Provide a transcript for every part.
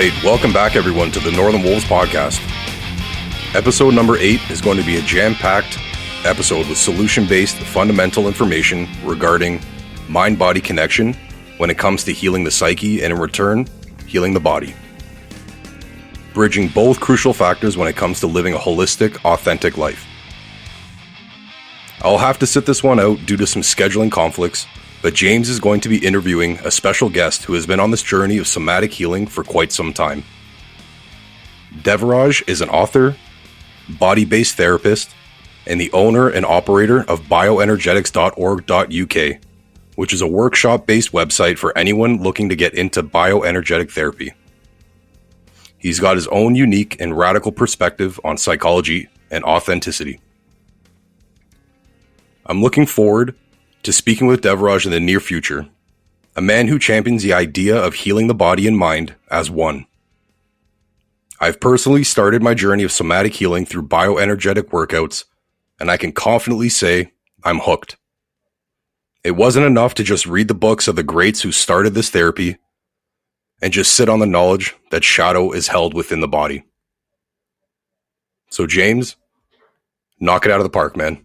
right, welcome back everyone to the Northern Wolves podcast. Episode number 8 is going to be a jam-packed episode with solution-based fundamental information regarding mind-body connection when it comes to healing the psyche and in return, healing the body. Bridging both crucial factors when it comes to living a holistic, authentic life. I'll have to sit this one out due to some scheduling conflicts, but James is going to be interviewing a special guest who has been on this journey of somatic healing for quite some time. Devaraj is an author, body-based therapist, and the owner and operator of bioenergetics.org.uk, which is a workshop-based website for anyone looking to get into bioenergetic therapy. He's got his own unique and radical perspective on psychology and authenticity. I'm looking forward to speaking with Devaraj in the near future, a man who champions the idea of healing the body and mind as one. I've personally started my journey of somatic healing through bioenergetic workouts, and I can confidently say I'm hooked. It wasn't enough to just read the books of the greats who started this therapy and just sit on the knowledge that shadow is held within the body. So James, knock it out of the park, man.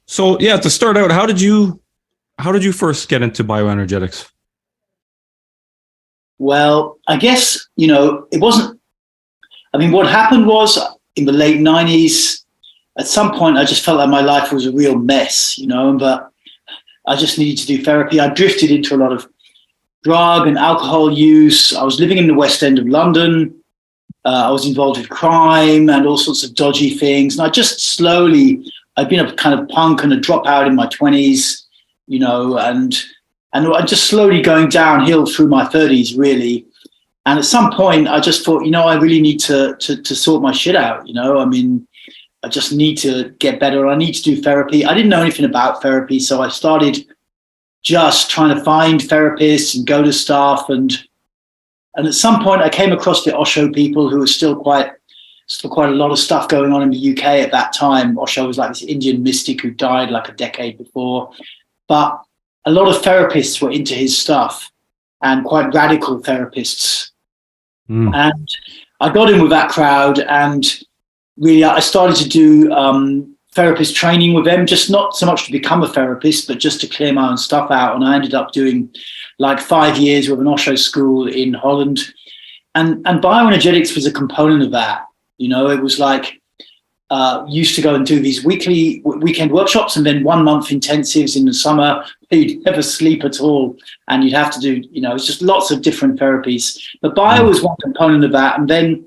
So yeah, to start out, how did you first get into bioenergetics? Well, I guess, it wasn't, what happened was in the late 90s, at some point I just felt like my life was a real mess, but I just needed to do therapy. I drifted into a lot of drug and alcohol use. I was living in the West End of London. I was involved with crime and all sorts of dodgy things. And I just slowly, I'd been a kind of punk and a dropout in my 20s, and just slowly going downhill through my 30s, really. And at some point, I just thought, I really need to sort my shit out. I just need to get better. I need to do therapy. I didn't know anything about therapy, so I started just trying to find therapists and go to stuff. And at some point, I came across the Osho people, who were still quite a lot of stuff going on in the UK at that time. Osho was like this Indian mystic who died like a decade before. But a lot of therapists were into his stuff, and quite radical therapists. And I got in with that crowd, and really I started to do therapist training with them, just not so much to become a therapist, but just to clear my own stuff out. And I ended up doing like 5 years with an Osho school in Holland. And bioenergetics was a component of that. It was like, used to go and do these weekend workshops and then 1 month intensives in the summer. You'd never sleep at all. And you'd have to do, it's just lots of different therapies. But bio was one component of that. And then,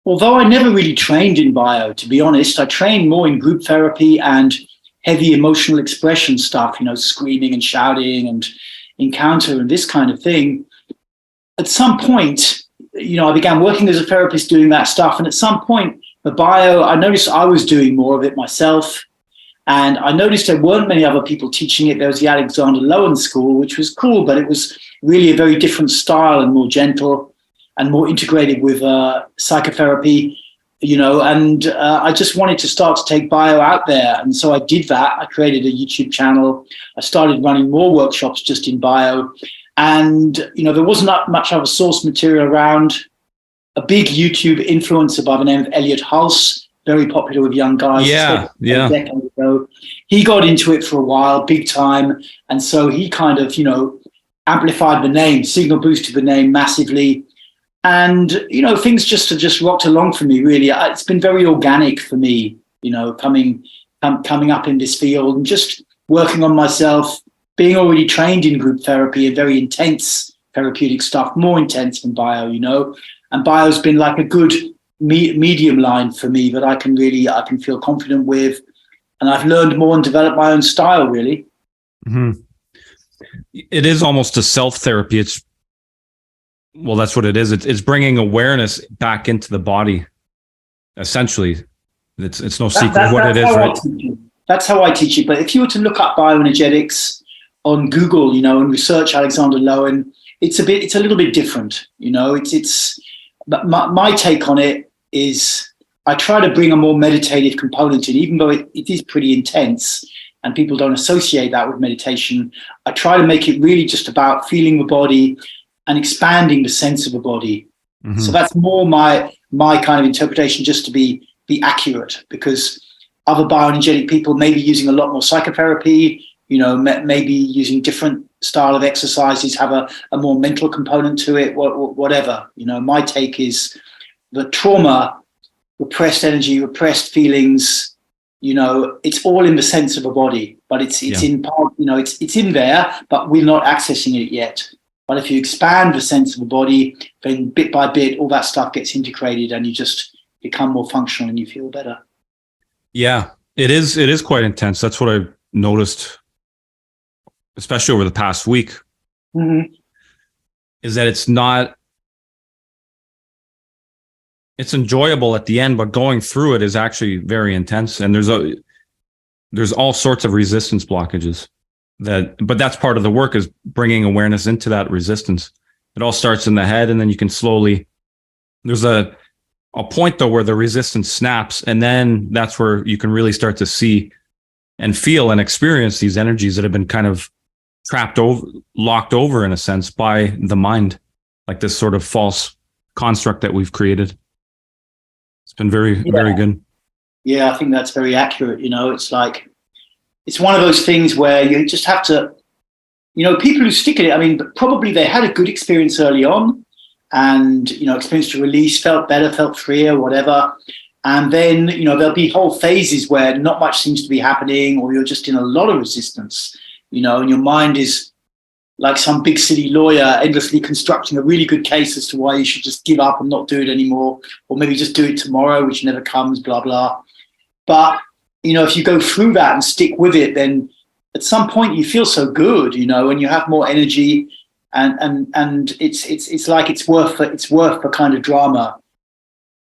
although I never really trained in bio, to be honest, I trained more in group therapy and heavy emotional expression stuff, screaming and shouting and encounter and this kind of thing. At some point, I began working as a therapist doing that stuff. And at some point, the bio, I noticed I was doing more of it myself. And I noticed there weren't many other people teaching it. There was the Alexander Lowen School, which was cool, but it was really a very different style and more gentle and more integrated with psychotherapy, and I just wanted to start to take bio out there. And so I did that. I created a YouTube channel. I started running more workshops just in bio. And, there wasn't that much other source material around. A big YouTube influencer by the name of Elliot Hulse, very popular with young guys. Yeah. A decade ago. He got into it for a while, big time. And so he kind of, amplified the name, signal boosted the name massively. And, things just rocked along for me, really. It's been very organic for me, coming up in this field and just working on myself, being already trained in group therapy and very intense therapeutic stuff, more intense than bio, and bio's been like a good medium line for me that I can feel confident with. And I've learned more and developed my own style, really. Mm-hmm. It is almost a self-therapy. That's what it is. It's bringing awareness back into the body. Essentially, it's no secret what it is, right? That's how I teach it. But if you were to look up bioenergetics on Google, and research Alexander Lowen, it's a little bit different. But my take on it is I try to bring a more meditative component in, even though it is pretty intense and people don't associate that with meditation. I try to make it really just about feeling the body, and expanding the sense of a body. Mm-hmm. So that's more my kind of interpretation, just to be accurate, because other bioenergetic people may be using a lot more psychotherapy, maybe using different style of exercises, have a more mental component to it, whatever. My take is that trauma, repressed energy, repressed feelings, it's all in the sense of a body, but it's in part, it's in there, but we're not accessing it yet. But if you expand the sense of a body, then bit by bit, all that stuff gets integrated and you just become more functional and you feel better. Yeah, it is quite intense. That's what I've noticed, especially over the past week, is that it's enjoyable at the end, but going through it is actually very intense. And there's all sorts of resistance blockages but that's part of the work, is bringing awareness into that resistance. It all starts in the head, and then you can slowly, there's a point though where the resistance snaps, and then that's where you can really start to see and feel and experience these energies that have been kind of locked over in a sense by the mind, like this sort of false construct that we've created. It's been very good. Yeah, I think that's very accurate. It's like, it's one of those things where you just have to, people who stick at it, I mean, probably they had a good experience early on and, experienced a release, felt better, felt freer, whatever. And then, there'll be whole phases where not much seems to be happening, or you're just in a lot of resistance, and your mind is like some big city lawyer endlessly constructing a really good case as to why you should just give up and not do it anymore, or maybe just do it tomorrow, which never comes, blah, blah. But, if you go through that and stick with it, then at some point you feel so good, and you have more energy, and it's like it's worth the kind of drama.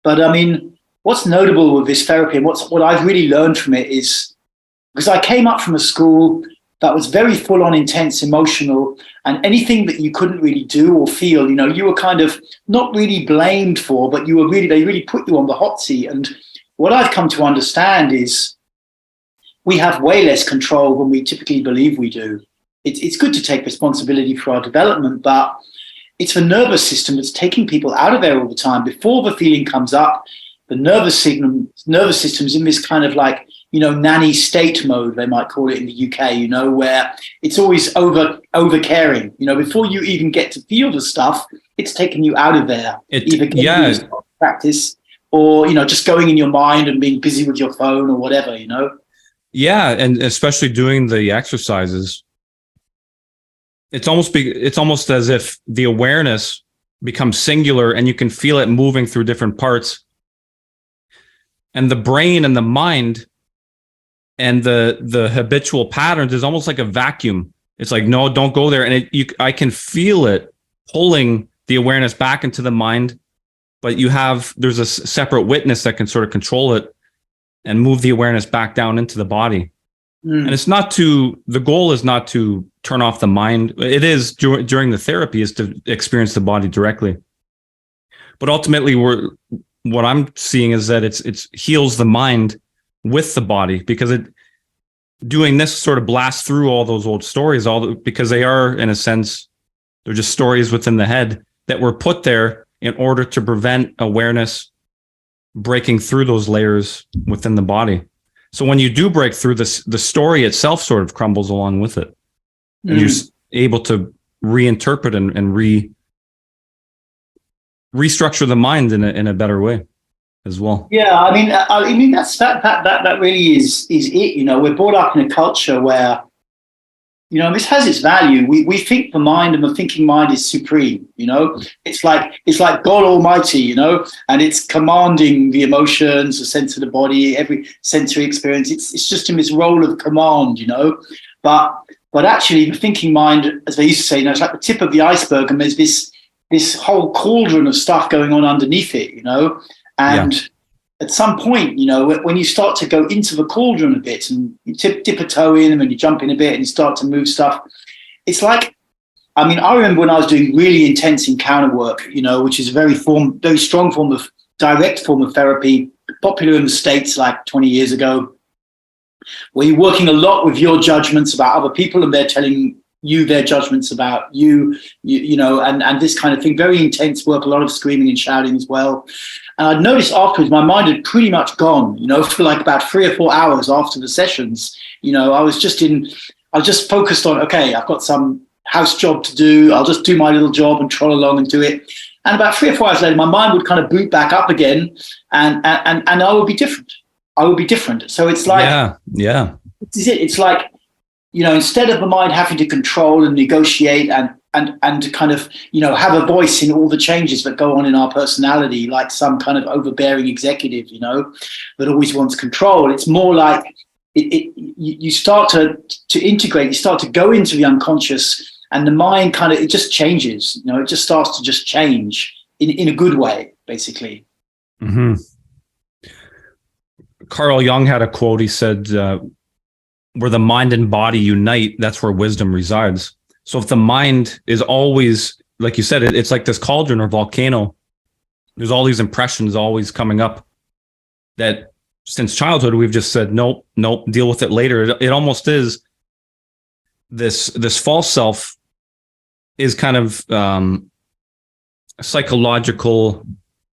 But I mean, what's notable with this therapy, and what I've really learned from it, is because I came up from a school that was very full on, intense, emotional, and anything that you couldn't really do or feel, you were kind of not really blamed for, but they really put you on the hot seat. And what I've come to understand is we have way less control than we typically believe we do. It's good to take responsibility for our development, but it's the nervous system that's taking people out of there all the time. Before the feeling comes up, the nervous system's in this kind of like, nanny state mode, they might call it in the UK, where it's always over caring. Before you even get to feel the stuff, it's taking you out of there. Either practice, or just going in your mind and being busy with your phone or whatever. Yeah, and especially doing the exercises, it's almost as if the awareness becomes singular, and you can feel it moving through different parts, and the brain and the mind and the habitual patterns is almost like a vacuum. It's like, no, don't go there. And I can feel it pulling the awareness back into the mind, but there's a separate witness that can sort of control it and move the awareness back down into the body. And it's the goal is not to turn off the mind. It is during the therapy is to experience the body directly. But ultimately what I'm seeing is that it's heals the mind with the body, because doing this sort of blasts through all those old stories, because they are, in a sense, they're just stories within the head that were put there in order to prevent awareness breaking through those layers within the body. So when you do break through this, the story itself sort of crumbles along with it. And you're able to reinterpret and restructure the mind in a better way as well. Yeah, I mean that's that really is it. We're brought up in a culture where, this has its value. We think the mind, and the thinking mind is supreme. It's like God Almighty. And it's commanding the emotions, the sense of the body, every sensory experience. It's just in this role of command. But actually, the thinking mind, as they used to say, it's like the tip of the iceberg, and there's this whole cauldron of stuff going on underneath it. And at some point, when you start to go into the cauldron a bit, and you dip a toe in, and then you jump in a bit and you start to move stuff, it's like, I remember when I was doing really intense encounter work, which is a very strong form of direct form of therapy, popular in the States like 20 years ago, where you're working a lot with your judgments about other people, and they're telling their judgments about you know, and this kind of thing. Very intense work, a lot of screaming and shouting as well. And I'd noticed afterwards my mind had pretty much gone, you know, for like about 3 or 4 hours after the sessions. You know, I was just focused on, okay, I've got some house job to do. I'll just do my little job and troll along and do it. And about 3 or 4 hours later, my mind would kind of boot back up again, and I would be different. So it's like, yeah. It's like, you know, instead of the mind having to control and negotiate and to kind of, you know, have a voice in all the changes that go on in our personality, like some kind of overbearing executive, you know, that always wants control. It's more like you start to integrate, you start to go into the unconscious, and the mind kind of, it just changes, you know, it just starts to just change in a good way, basically. Mm-hmm. Carl Jung had a quote. He said, where the mind and body unite, that's where wisdom resides. So if the mind is always, like you said, it's like this cauldron or volcano, there's all these impressions always coming up that since childhood, we've just said, nope, deal with it later. It almost is this false self is kind of psychological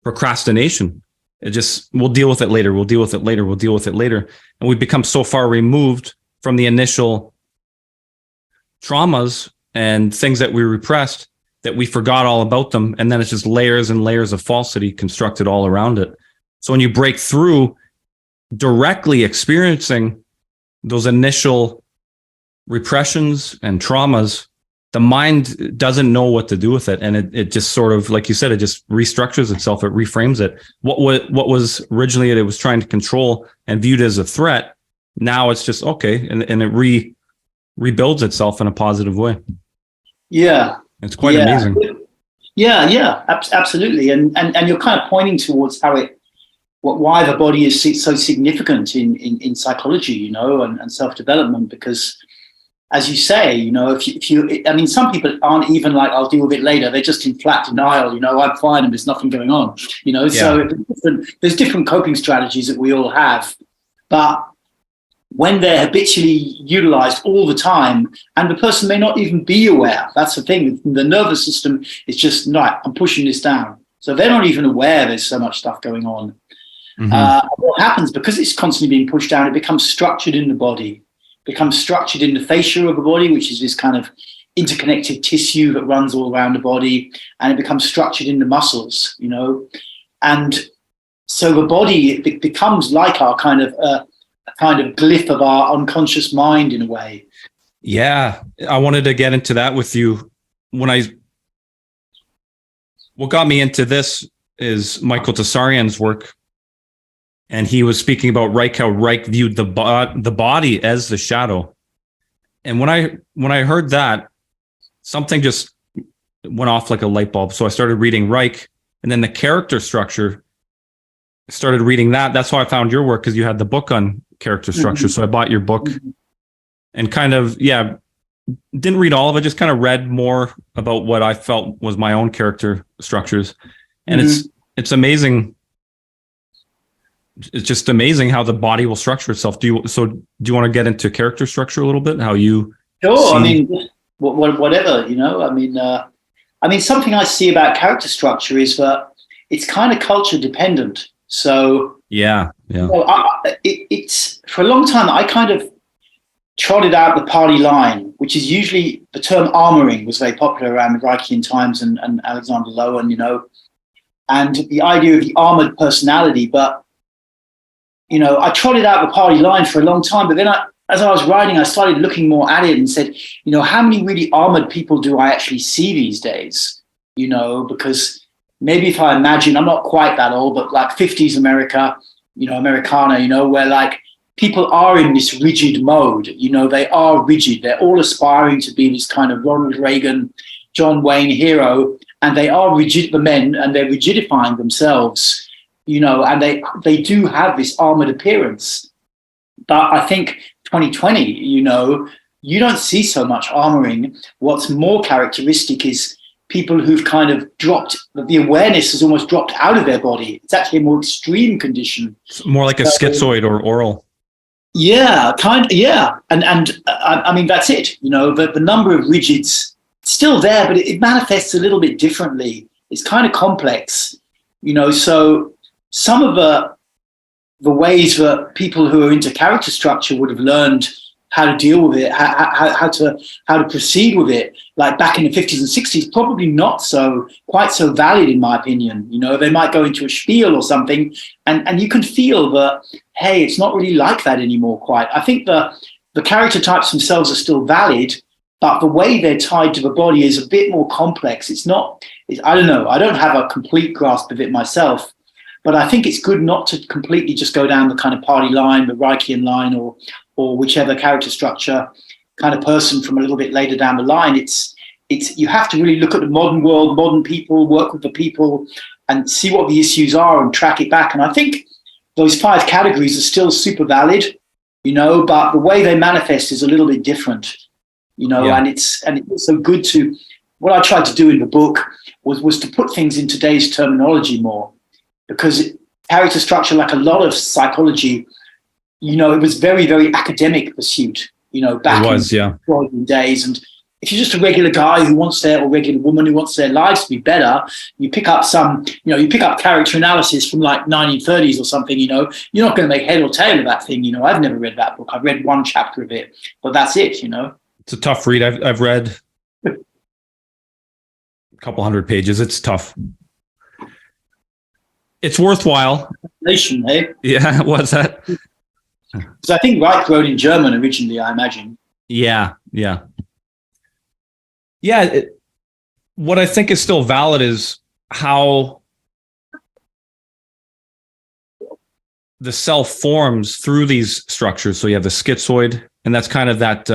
procrastination. It just, we'll deal with it later. And we become so far removed from the initial traumas and things that we repressed that we forgot all about them. And then it's just layers and layers of falsity constructed all around it. So when you break through directly experiencing those initial repressions and traumas, the mind doesn't know what to do with it. And it just sort of, like you said, it just restructures itself. It reframes it. What was originally it was trying to control and viewed as a threat. Now it's just, okay. And it rebuilds itself in a positive way. Yeah. It's quite amazing. Yeah, absolutely. And you're kind of pointing towards how why the body is so significant in psychology, you know, and self-development, because as you say, you know, if you, I mean, some people aren't even like, I'll deal with it later. They're just in flat denial, you know, I'm fine and there's nothing going on, you know. Yeah. So there's different coping strategies that we all have, but when they're habitually utilized all the time, and the person may not even be aware, that's the thing. The nervous system is just, no, I'm pushing this down. So they're not even aware there's so much stuff going on. Mm-hmm. What happens, because it's constantly being pushed down, it becomes structured in the body, becomes structured in the fascia of the body, which is this kind of interconnected tissue that runs all around the body, and it becomes structured in the muscles, you know. And so the body, it becomes like our kind of a kind of glyph of our unconscious mind in a way. Yeah, I wanted to get into that with you. What got me into this is Michael Tsarian's work. And he was speaking about Reich, how Reich viewed the body as the shadow. And when I heard that, something just went off like a light bulb. So I started reading Reich, and then the character structure, started reading that. That's how I found your work, because you had the book on character structure. Mm-hmm. So I bought your book and kind of, didn't read all of it, just kind of read more about what I felt was my own character structures. And it's amazing. It's just amazing how the body will structure itself. Do you want to get into character structure a little bit? How you? Sure. I mean, whatever, you know. I mean, something I see about character structure is that it's kind of culture dependent. So yeah. You know, it's for a long time I kind of trotted out the party line, which is usually the term armoring was very popular around the Reichian times and Alexander Lowen, you know, and the idea of the armored personality, but. You know, I trotted out the party line for a long time, but then as I was writing, I started looking more at it and said, you know, how many really armored people do I actually see these days? You know, because maybe if I imagine, I'm not quite that old, but like 50s America, you know, Americana, you know, where like people are in this rigid mode, you know, they are rigid. They're all aspiring to be this kind of Ronald Reagan, John Wayne hero, and they are rigid, the men, and they're rigidifying themselves. You know, and they do have this armored appearance. But I think 2020, you know, you don't see so much armoring. What's more characteristic is people who've kind of dropped, the awareness has almost dropped out of their body. It's actually a more extreme condition. It's more like a schizoid or oral. Yeah, yeah, and I mean that's it. You know, the number of rigids still there, but it manifests a little bit differently. It's kind of complex, you know. So some of the ways that people who are into character structure would have learned how to deal with it, how to proceed with it, like back in the 50s and 60s, probably not so quite so valid in my opinion. You know, they might go into a spiel or something, and you can feel that, hey, it's not really like that anymore. Quite, I think the character types themselves are still valid, but the way they're tied to the body is a bit more complex. It's not. I don't know. I don't have a complete grasp of it myself. But I think it's good not to completely just go down the kind of party line, the Reichian line, or whichever character structure kind of person from a little bit later down the line. It's you have to really look at the modern world, modern people, work with the people, and see what the issues are and track it back. And I think those 5 categories are still super valid, you know, but the way they manifest is a little bit different, you know. Yeah. And it's so good to. What I tried to do in the book was to put things in today's terminology more. Because character structure, like a lot of psychology, you know, it was very, very academic pursuit, you know, back in days. And if you're just a regular guy who wants or regular woman who wants their lives to be better, you pick up character analysis from like 1930s or something, you know, you're not going to make head or tail of that thing. You know, I've never read that book. I've read one chapter of it, but that's it, you know. It's a tough read. I've read a couple hundred pages. It's tough. It's worthwhile. Hey? Yeah, what's that? Because I think Reich wrote in German originally, I imagine. Yeah. What I think is still valid is how the self forms through these structures. So you have the schizoid, and that's kind of that.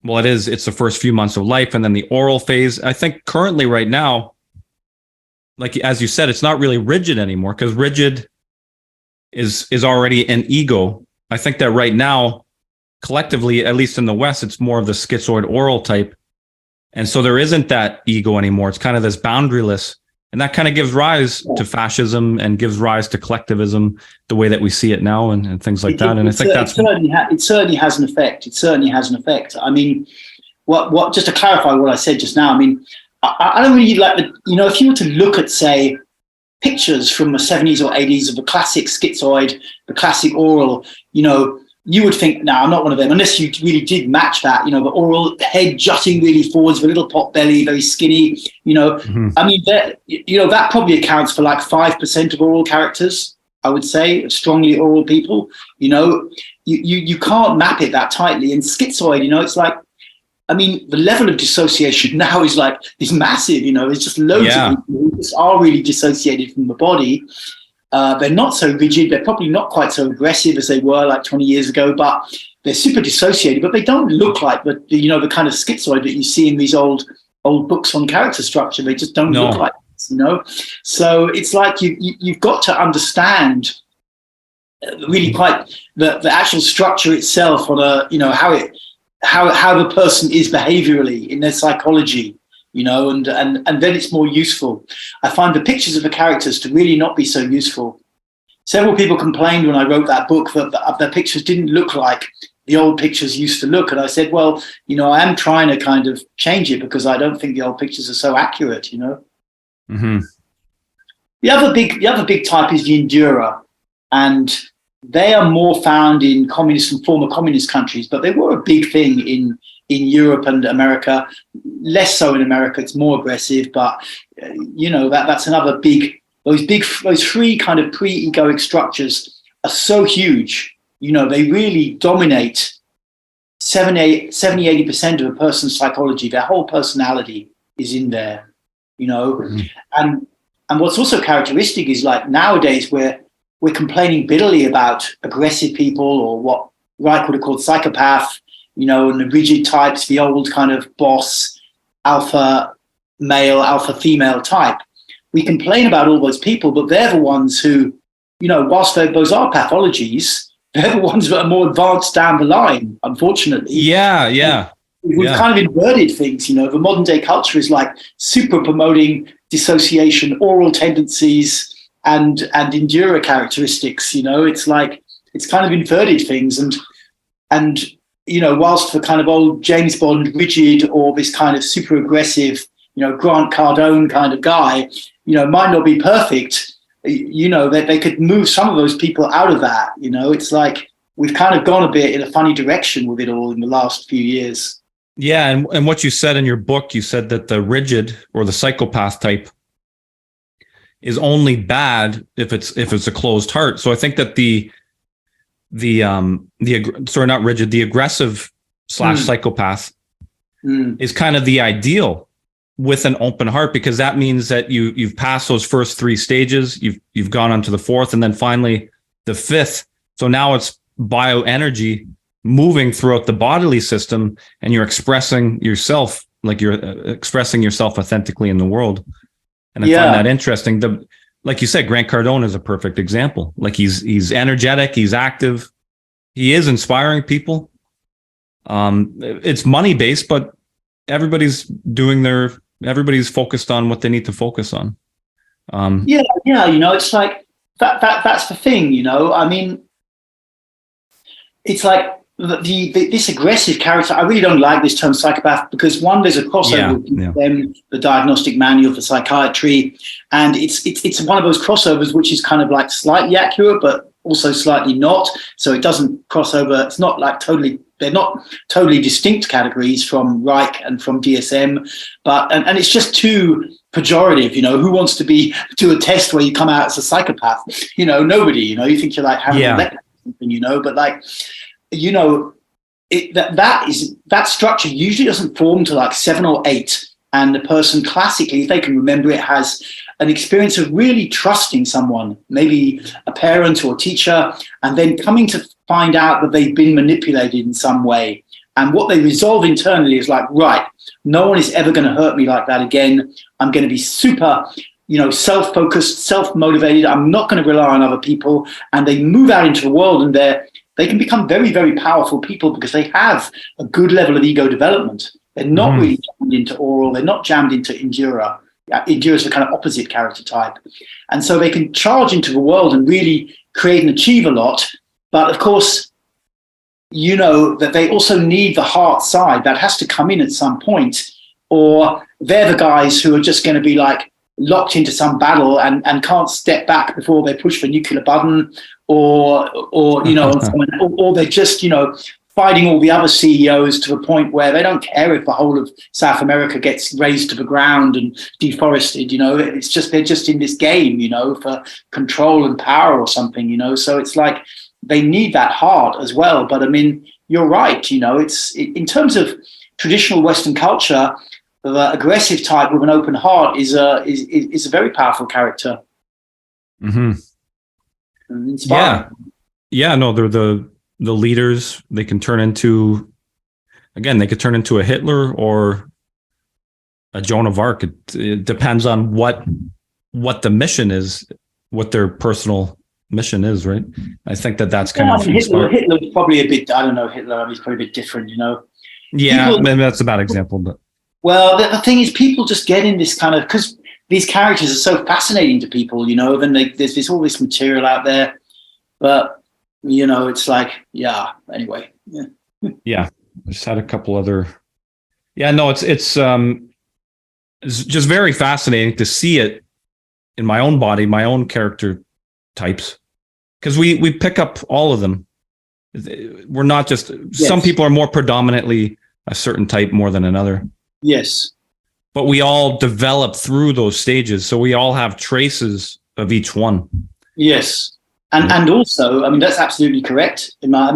It's the first few months of life, and then the oral phase. I think currently, right now, like as you said, it's not really rigid anymore, because rigid is already an ego. I think that right now, collectively, at least in the West, it's more of the schizoid oral type. And so there isn't that ego anymore. It's kind of this boundaryless. And that kind of gives rise to fascism and gives rise to collectivism, the way that we see it now, and things like that. And I think that's... It certainly has an effect. It certainly has an effect. I mean, what just to clarify what I said just now, I mean, I don't really like if you were to look at, say, pictures from the 70s or 80s of the classic schizoid, the classic oral, you know, you would think, no, I'm not one of them, unless you really did match that, you know, the oral head jutting really forwards, with a little pot belly, very skinny, you know. Mm-hmm. I mean, that probably accounts for like 5% of oral characters, I would say, strongly oral people, you know. You can't map it that tightly. And schizoid, you know, it's like, I mean, the level of dissociation now is massive, you know. There's just loads of people who just are really dissociated from the body. They're not so rigid. They're probably not quite so aggressive as they were like 20 years ago, but they're super dissociated. But they don't look like the kind of schizoid that you see in these old books on character structure. They just don't look like this, you know. So it's like you've got to understand really quite the actual structure itself, on a, you know, how the person is behaviorally in their psychology, you know, and then it's more useful. I find the pictures of the characters to really not be so useful. Several people complained when I wrote that book that the pictures didn't look like the old pictures used to look. And I said, well, you know, I am trying to kind of change it, because I don't think the old pictures are so accurate, you know. Mm-hmm. The other big type is the endurer, and they are more found in communist and former communist countries, but they were a big thing in Europe and America. Less so in America; it's more aggressive. But you know, that's another big. Those three kind of pre-egoic structures are so huge. You know, they really dominate 70-80% of a person's psychology. Their whole personality is in there. You know, mm-hmm. and what's also characteristic is, like, nowadays we're complaining bitterly about aggressive people, or what Reich would have called psychopath, you know, and the rigid types, the old kind of boss, alpha male, alpha female type. We complain about all those people, but they're the ones who, you know, whilst those are pathologies, they're the ones that are more advanced down the line, unfortunately. Yeah. We've kind of inverted things, you know. The modern day culture is like super promoting dissociation, oral tendencies, and endurer characteristics, you know. It's like it's kind of inverted things. And whilst the kind of old James Bond rigid or this kind of super aggressive, Grant Cardone kind of guy, might not be perfect, that they could move some of those people out of that. It's like we've kind of gone a bit in a funny direction with it all in the last few years. Yeah, and what you said in your book, you said that the rigid or the psychopath type is only bad if it's a closed heart. So I think that the aggressive / psychopath is kind of the ideal with an open heart, because that means that you've passed those first 3 stages, you've gone on to the 4th, and then finally the 5th. So now it's bioenergy moving throughout the bodily system, and you're expressing yourself, like you're expressing yourself authentically in the world. And I find that interesting. Like you said, Grant Cardone is a perfect example. Like he's energetic, he's active, he is inspiring people. It's money based, but everybody's focused on what they need to focus on. It's like that's the thing, I mean, it's like this aggressive character. I really don't like this term psychopath, because one, there's a crossover with them, the diagnostic manual for psychiatry, and it's one of those crossovers which is kind of like slightly accurate but also slightly not. So it doesn't cross over. It's not like they're not totally distinct categories from Reich and from DSM, but and it's just too pejorative. Who wants to do a test where you come out as a psychopath? Nobody. You think you're like having a something, but like, that structure usually doesn't form to like 7 or 8, and the person classically, if they can remember it, has an experience of really trusting someone, maybe a parent or a teacher, and then coming to find out that they've been manipulated in some way. And what they resolve internally is like, right, no one is ever going to hurt me like that again. I'm going to be super, self-focused, self-motivated. I'm not going to rely on other people. And they move out into the world, and they can become very, very powerful people because they have a good level of ego development. They're not really jammed into oral. They're not jammed into endura. Endura is the kind of opposite character type. And so they can charge into the world and really create and achieve a lot. But of course, that they also need the heart side that has to come in at some point, or they're the guys who are just going to be like locked into some battle and can't step back before they push the nuclear button, or they're just, fighting all the other CEOs to the point where they don't care if the whole of South America gets razed to the ground and deforested. It's just, they're just in this game, for control and power or something, so it's like they need that heart as well. But I mean, you're right, it's in terms of traditional Western culture, the aggressive type with an open heart is a very powerful character. Inspiring. No, they're the leaders. They can turn into, again, they could turn into a Hitler or a Joan of Arc. It depends on what the mission is, what their personal mission is, right? I think that's kind of Hitler's probably a bit, I don't know, he's probably a bit different, Yeah, maybe that's a bad example, but. Well, the thing is, people just get in this kind of, because these characters are so fascinating to people, then there's all this material out there, but it's like, anyway. Yeah. I just had a couple other. Yeah, no, it's just very fascinating to see it in my own body, my own character types, because we pick up all of them. We're not just, some people are more predominantly a certain type more than another. Yes. But we all develop through those stages. So we all have traces of each one. Yes. And also, I mean, that's absolutely correct. That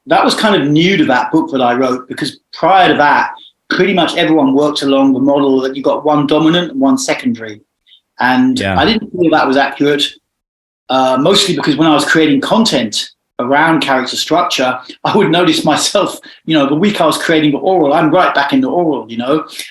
was kind of new to that book that I wrote, because prior to that, pretty much everyone worked along the model that you got one dominant and one secondary. And I didn't feel that was accurate, mostly because when I was creating content around character structure, I would notice myself, the week I was creating the oral, I'm right back in the oral,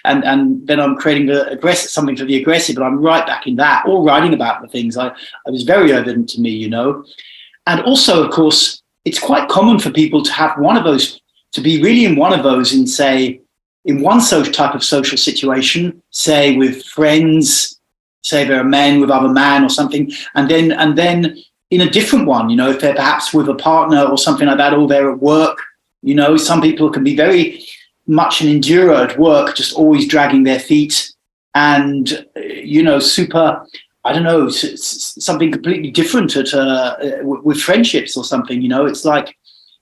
and then I'm creating the aggressive, something for the aggressive, but I'm right back in that, all writing about the things. It was very evident to me, And also, of course, it's quite common for people to have one of those, to be really in one of those in, say, in one type of social situation, say with friends, say they're a man with other man or something, and then in a different one, you know, if they're perhaps with a partner or something like that, or they're at work. You know, some people can be very much an endurer at work, just always dragging their feet and, you know, super, I don't know, something completely different with friendships or something. You know, it's like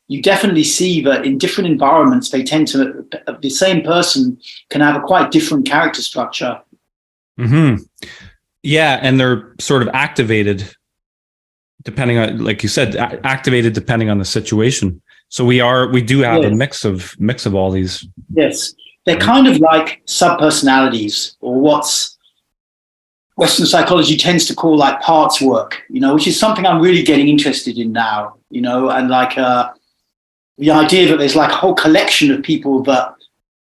you definitely see that in different environments, they tend to, the same person can have a quite different character structure. Mm-hmm. Yeah, and they're sort of activated depending on, like you said, activated depending on the situation. So we do have a mix of all these. Yes, they're kind of like subpersonalities, or what's Western psychology tends to call like parts work, you know, which is something I'm really getting interested in now, you know, and like the idea that there's like a whole collection of people that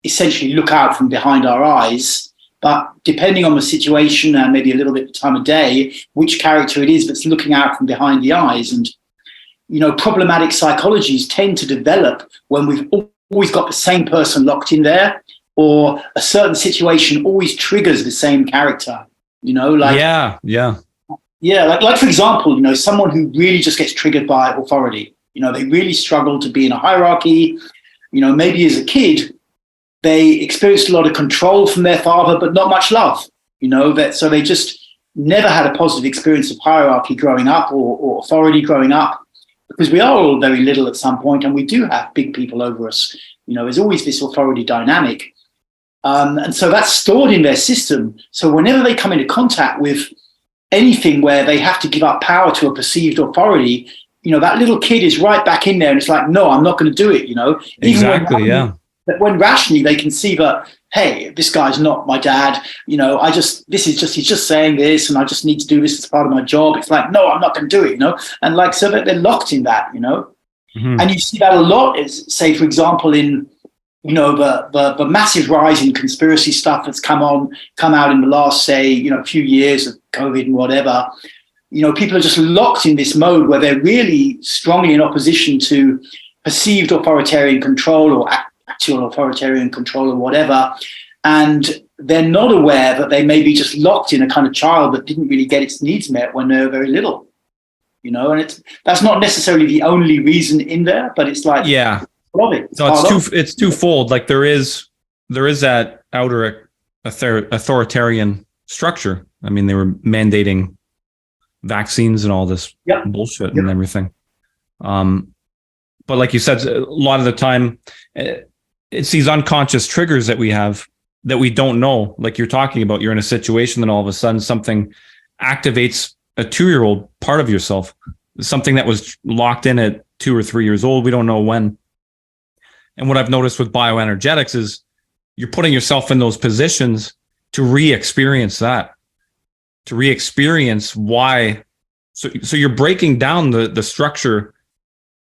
essentially look out from behind our eyes, but depending on the situation and maybe a little bit of time of day, which character it is that's looking out from behind the eyes. And, you know, problematic psychologies tend to develop when we've always got the same person locked in there, or a certain situation always triggers the same character, you know, like, like for example, you know, someone who really just gets triggered by authority, you know, they really struggle to be in a hierarchy, you know, maybe as a kid, they experienced a lot of control from their father, but not much love, you know, so they just never had a positive experience of hierarchy growing up, or authority growing up, because we are all very little at some point, and we do have big people over us. You know, there's always this authority dynamic. And so that's stored in their system. So whenever they come into contact with anything where they have to give up power to a perceived authority, you know, that little kid is right back in there, and it's like, no, I'm not going to do it, you know. Exactly, When rationally they can see that, hey, this guy's not my dad, you know, he's just saying this, and I just need to do this as part of my job. It's like, no, I'm not going to do it, you know. And like, so that they're locked in that, you know. Mm-hmm. And you see that a lot, is, say, for example, in, you know, the massive rise in conspiracy stuff that's come out in the last, say, you know, few years of COVID and whatever. You know, people are just locked in this mode where they're really strongly in opposition to perceived authoritarian control, or actual authoritarian control, or whatever. And they're not aware that they may be just locked in a kind of child that didn't really get its needs met when they were very little, you know. And that's not necessarily the only reason in there, but it's like, it's twofold. Like there is that outer authoritarian structure. I mean, they were mandating vaccines and all this bullshit and everything. But like you said, a lot of the time, it's these unconscious triggers that we have that we don't know. Like you're talking about, you're in a situation, then all of a sudden something activates a 2-year-old part of yourself, something that was locked in at 2 or 3 years old. We don't know when. And what I've noticed with bioenergetics is you're putting yourself in those positions to re-experience that, to re-experience why. So you're breaking down the structure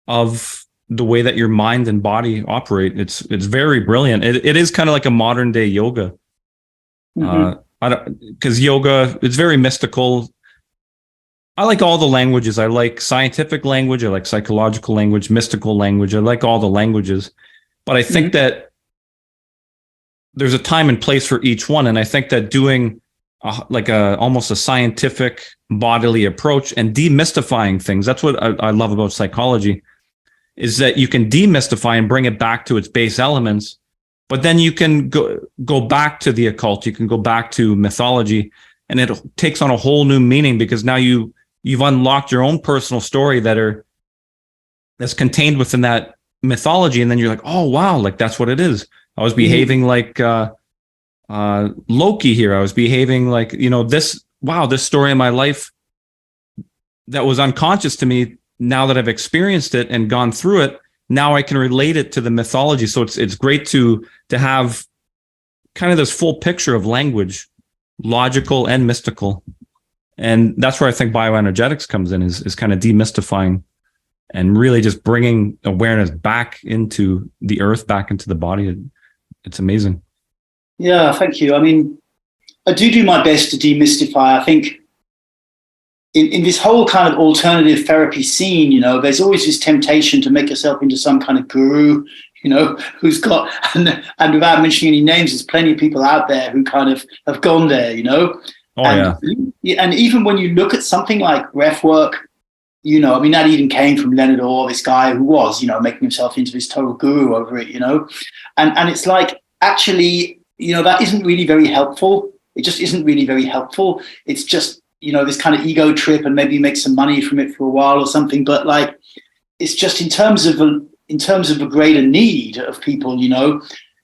of the way that your mind and body operate. It's very brilliant. It is kind of like a modern day yoga. Because yoga, it's very mystical. I like all the languages. I like scientific language. I like psychological language, mystical language. I like all the languages. But I think that there's a time and place for each one. And I think that doing almost a scientific bodily approach and demystifying things, that's what I love about psychology, is that you can demystify and bring it back to its base elements, but then you can go back to the occult. You can go back to mythology, and it takes on a whole new meaning, because now you've unlocked your own personal story that's contained within that mythology. And then you're like, oh, wow, like that's what it is. I was behaving like Loki here. I was behaving like, you know, this story in my life that was unconscious to me. Now that I've experienced it and gone through it, now I can relate it to the mythology. So it's great to have kind of this full picture of language, logical and mystical. And that's where I think bioenergetics comes in, is kind of demystifying and really just bringing awareness back into the earth, back into the body. It's amazing. Yeah, thank you. I mean, I do my best to demystify. I think in this whole kind of alternative therapy scene, you know, there's always this temptation to make yourself into some kind of guru, you know, who's got, and without mentioning any names, there's plenty of people out there who kind of have gone there, you know. And even when you look at something like breath work, You know, I mean, that even came from Leonard Orr, this guy who was, you know, making himself into this total guru over it, you know. And it's like, actually, you know, that isn't really very helpful. It just isn't really very helpful. It's just, you know, this kind of ego trip, and maybe you make some money from it for a while or something. But like, it's just in terms of a greater need of people, you know,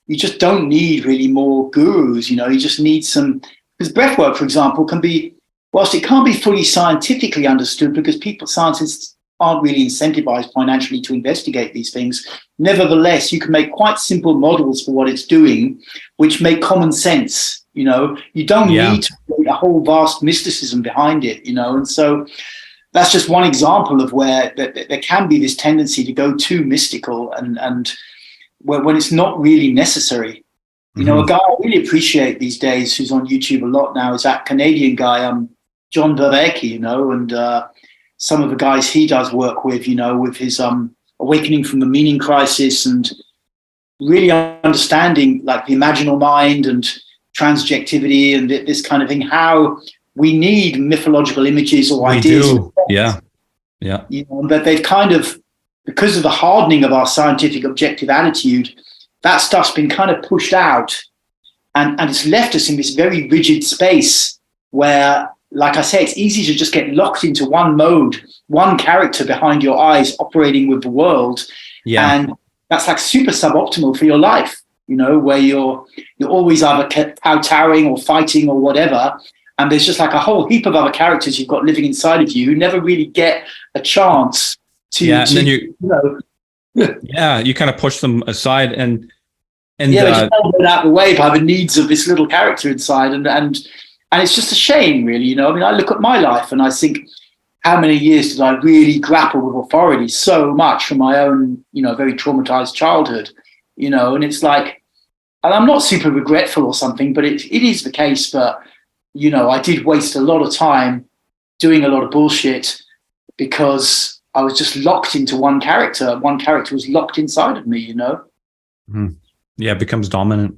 you just don't need really more gurus, you know, you just need some, because breathwork, for example, can be, whilst it can't be fully scientifically understood because scientists aren't really incentivized financially to investigate these things, nevertheless, you can make quite simple models for what it's doing, which make common sense. You know, you don't need to create a whole vast mysticism behind it, you know, and so that's just one example of where there can be this tendency to go too mystical and when it's not really necessary. You know, a guy I really appreciate these days who's on YouTube a lot now is that Canadian guy, John Vervaeke, you know, and some of the guys he does work with, you know, with his awakening from the meaning crisis and really understanding like the imaginal mind and transjectivity and this kind of thing, how we need mythological images or ideas. Yeah. You know, but they've kind of, because of the hardening of our scientific objective attitude, that stuff's been kind of pushed out and it's left us in this very rigid space where, like I say, it's easy to just get locked into one mode, one character behind your eyes operating with the world. Yeah. And that's like super suboptimal for your life, you know, where you're always either kowtowing or fighting or whatever. And there's just like a whole heap of other characters you've got living inside of you who never really get a chance to, and then you know, you kind of push them aside and they just get out of the way by the needs of this little character inside, and it's just a shame, really. You know, I mean, I look at my life and I think, how many years did I really grapple with authority so much from my own, you know, very traumatized childhood, you know, and it's like, and I'm not super regretful or something, but it is the case that, you know, I did waste a lot of time doing a lot of bullshit because I was just locked into one character. One character was locked inside of me, you know? Mm-hmm. Yeah, it becomes dominant.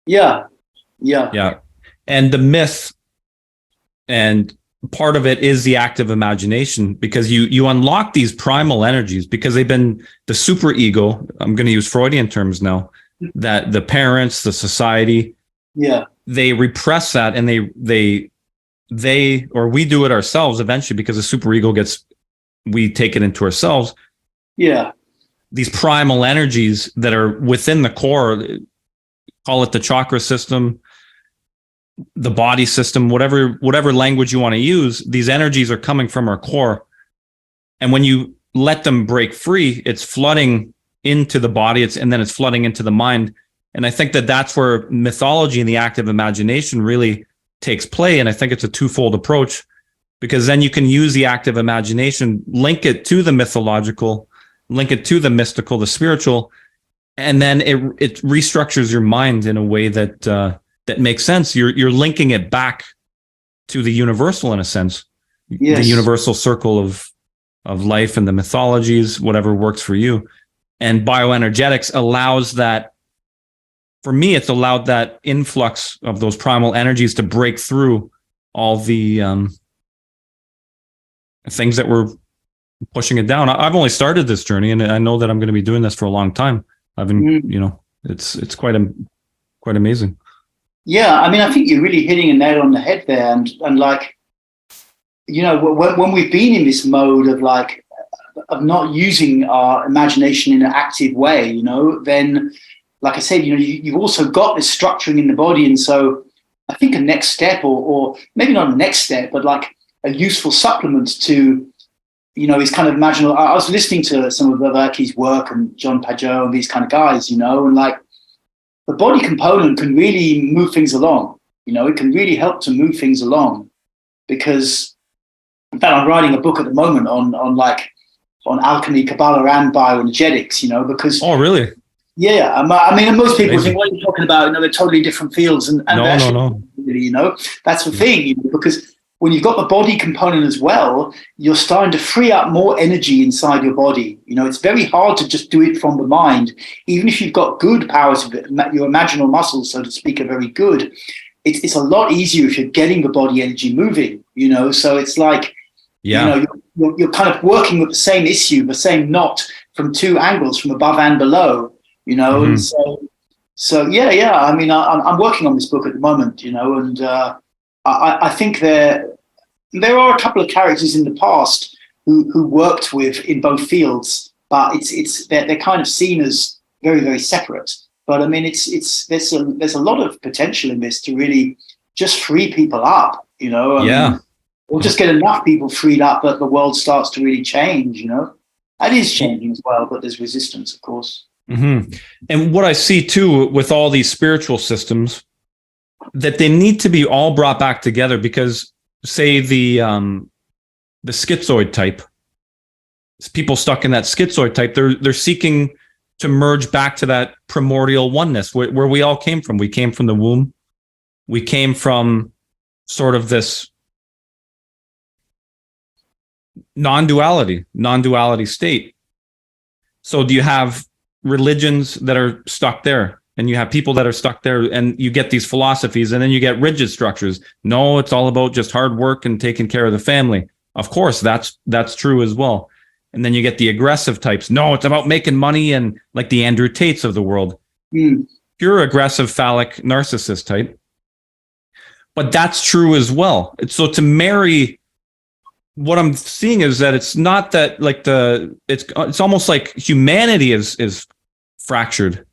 Yeah. And the myth, and part of it is the active imagination, because you unlock these primal energies because they've been the super ego. I'm going to use Freudian terms now, that the parents, the society, they repress that, and they or we do it ourselves eventually because the super ego we take it into ourselves. Yeah. These primal energies that are within the core, call it the chakra system, the body system, whatever language you want to use, these energies are coming from our core. And when you let them break free, it's flooding into the body, and then it's flooding into the mind. And I think that that's where mythology and the active imagination really takes play. And I think it's a twofold approach, because then you can use the active imagination, link it to the mythological, link it to the mystical, the spiritual, and then it restructures your mind in a way that makes sense. You're linking it back to the universal in a sense, the universal circle of life and the mythologies, whatever works for you. And bioenergetics allows that. For me, it's allowed that influx of those primal energies to break through all the things that were pushing it down. I've only started this journey, and I know that I'm going to be doing this for a long time. I've been, you know, it's quite amazing. Yeah, I mean, I think you're really hitting a nail on the head there, and like, you know, when we've been in this mode of not using our imagination in an active way, you know, then, like I said, you know, you've also got this structuring in the body, and so I think a next step, or maybe not a next step, but like a useful supplement to, you know, is kind of imaginal. I was listening to some of Vervaeke's work and John Pageau and these kind of guys, you know, and like the body component can really move things along. You know, it can really help to move things along, because, in fact, I'm writing a book at the moment on alchemy, Kabbalah, and bioenergetics. You know, because really. Yeah, I mean, most people think, what are you talking about? You know, they're totally different fields, and no. You know, that's the thing, you know, because when you've got the body component as well, you're starting to free up more energy inside your body. You know, it's very hard to just do it from the mind. Even if you've got good powers, your imaginal muscles, so to speak, are very good. It's a lot easier if you're getting the body energy moving, you know. So it's like, Yeah. You're kind of working with the same issue, the same knot from two angles, from above and below, and so yeah. I mean, I'm working on this book at the moment, and I think there are a couple of characters in the past who worked with in both fields, but they're kind of seen as very, very separate. But I mean, there's a lot of potential in this to really just free people up, I mean, or just get enough people freed up that the world starts to really change, That is changing as well, but there's resistance, of course. Mm-hmm. And what I see too with all these spiritual systems, that they need to be all brought back together, because say the schizoid type, people stuck in that schizoid type, they're seeking to merge back to that primordial oneness where we all came from. We came from the womb. We came from sort of this non-duality state. So do you have religions that are stuck there, and you have people that are stuck there, and you get these philosophies, and then you get rigid structures? No, it's all about just hard work and taking care of the family. Of course, that's true as well. And then you get the aggressive types. No, it's about making money, and like the Andrew Tates of the world. Pure aggressive phallic narcissist type. But that's true as well. So to marry, what I'm seeing is that it's not that like it's almost like humanity is fractured,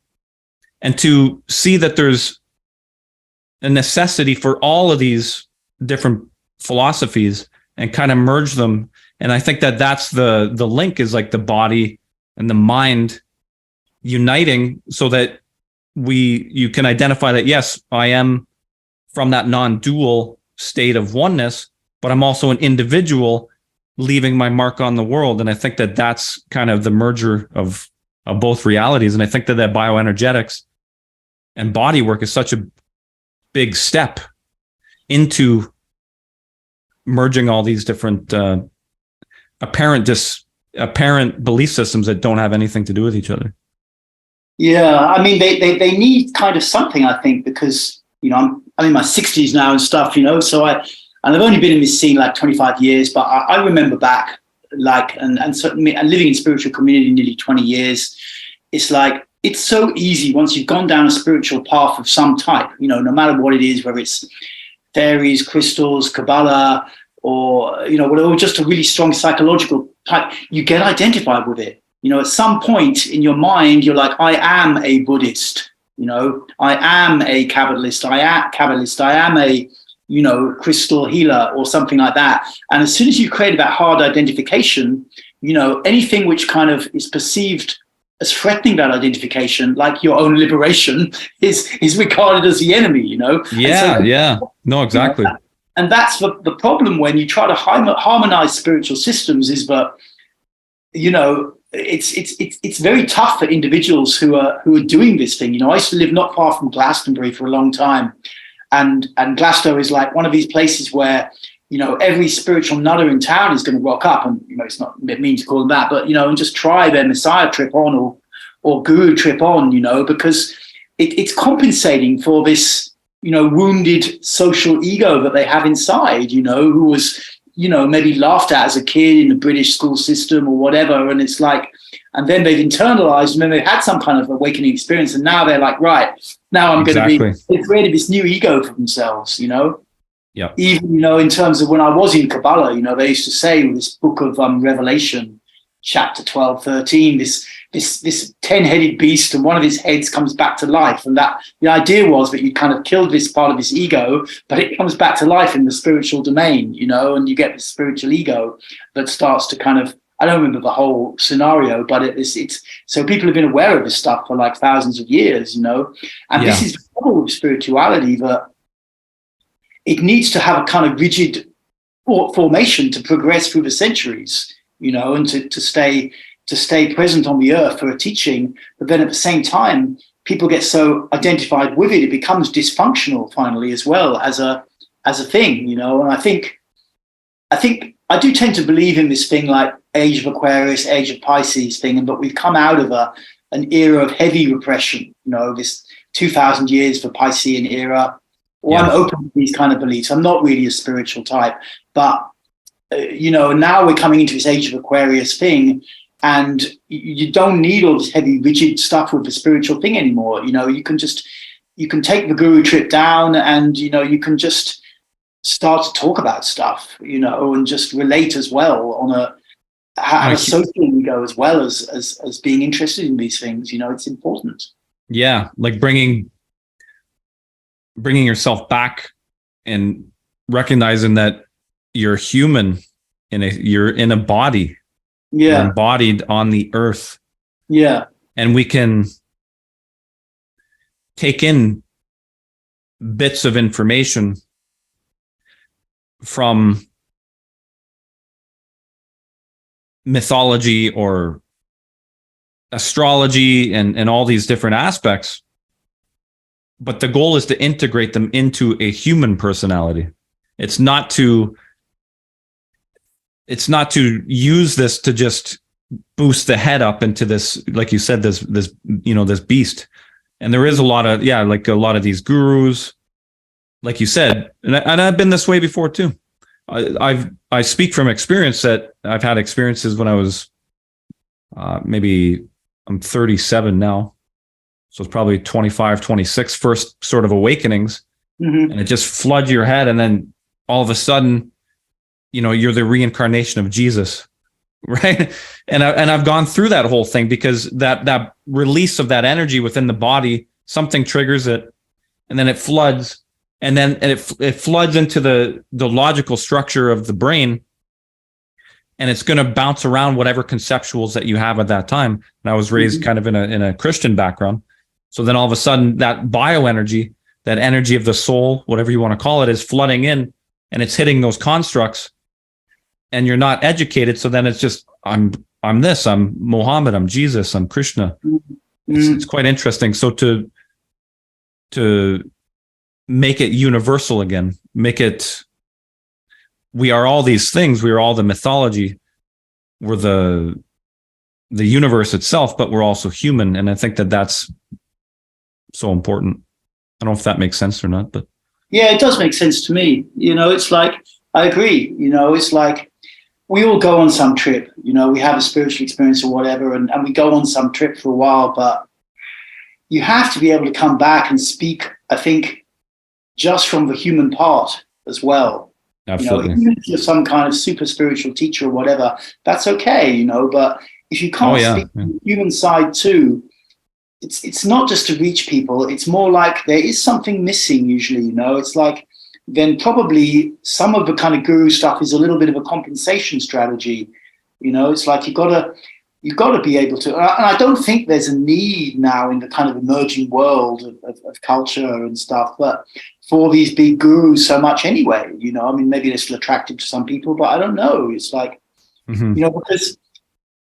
and to see that there's a necessity for all of these different philosophies and kind of merge them. And I think that that's the link, is like the body and the mind uniting, so that you can identify that, yes, I am from that non-dual state of oneness, but I'm also an individual leaving my mark on the world. And I think that that's kind of the merger of both realities. And I think that bioenergetics and body work is such a big step into merging all these different apparent belief systems that don't have anything to do with each other. Yeah, I mean, they need kind of something, I think, because I'm in my 60s now and stuff, so I've only been in this scene like 25 years, but I remember back, like, and certainly, and living in spiritual community nearly 20 years, it's like, it's so easy once you've gone down a spiritual path of some type, no matter what it is, whether it's fairies, crystals, Kabbalah, or, whatever, just a really strong psychological type, you get identified with it. At some point in your mind, you're like, I am a Buddhist, I am a Kabbalist, I am a, crystal healer or something like that. And as soon as you create that hard identification, anything which kind of is perceived as threatening that identification, like your own liberation, is regarded as the enemy, Yeah. No, exactly. And that's the problem when you try to harmonize spiritual systems, is that, it's very tough for individuals who are doing this thing. I used to live not far from Glastonbury for a long time. And Glasgow is like one of these places where, every spiritual nutter in town is going to rock up, and, it's not mean to call them that, but, and just try their Messiah trip on or Guru trip on, because it's compensating for this, wounded social ego that they have inside, who was, maybe laughed at as a kid in the British school system or whatever. And it's like, and then they've internalized, and then they've had some kind of awakening experience. And now they're like, right, now I'm going to be, they've created this new ego for themselves, Yeah. Even, in terms of when I was in Kabbalah, they used to say in this book of Revelation, chapter 12, 13, this 10-headed beast, and one of his heads comes back to life. And that the idea was that you kind of killed this part of this ego, but it comes back to life in the spiritual domain, and you get this spiritual ego that starts to kind of, I don't remember the whole scenario, but it's so people have been aware of this stuff for like thousands of years, and This is the problem with spirituality, that it needs to have a kind of rigid formation to progress through the centuries, and to stay present on the earth for a teaching. But then at the same time, people get so identified with it, it becomes dysfunctional finally as well as a thing, And I think I do tend to believe in this thing like Age of Aquarius, Age of Pisces thing, but we've come out of an era of heavy repression, this 2,000 years for Piscean era. Or I'm open to these kind of beliefs. I'm not really a spiritual type, but now we're coming into this age of Aquarius thing, and you don't need all this heavy, rigid stuff with the spiritual thing anymore. You can take the guru trip down, and you can just start to talk about stuff, and just relate as well on a social ego, as well as being interested in these things. It's important. Yeah, like bringing yourself back and recognizing that you're human you're in a body. Yeah. You're embodied on the earth. Yeah. And we can take in bits of information from mythology or astrology and all these different aspects. But the goal is to integrate them into a human personality. It's not to use this to just boost the head up into this, like you said, this beast. And there is a lot of these gurus, like you said, and I've been this way before too. I speak from experience that I've had experiences when I was maybe I'm 37 now. So it's probably 25, 26, first sort of awakenings. Mm-hmm. And it just floods your head. And then all of a sudden, you're the reincarnation of Jesus, right? And I've gone through that whole thing because that release of that energy within the body, something triggers it, and then it floods, and then it floods into the logical structure of the brain, and it's going to bounce around whatever conceptuals that you have at that time. And I was raised kind of in a Christian background, so then all of a sudden that bioenergy, that energy of the soul, whatever you want to call it, is flooding in, and it's hitting those constructs. And you're not educated, so then it's just I'm this, I'm Muhammad, I'm Jesus, I'm Krishna. It's quite interesting. So to make it universal again, we are all these things. We are all the mythology. We're the universe itself, but we're also human, and I think that's so important. I don't know if that makes sense or not, but yeah, it does make sense to me. It's like I agree. It's like, we all go on some trip, we have a spiritual experience or whatever, and we go on some trip for a while, but you have to be able to come back and speak, I think, just from the human part as well. Absolutely. Even if you're some kind of super spiritual teacher or whatever, that's okay, but if you can't speak from the human side too, it's not just to reach people, it's more like there is something missing usually, it's like, then probably some of the kind of guru stuff is a little bit of a compensation strategy. It's like you've got to be able to, and I don't think there's a need now in the kind of emerging world of culture and stuff, but for these big gurus so much anyway, maybe they're still attractive to some people, but I don't know. It's like, because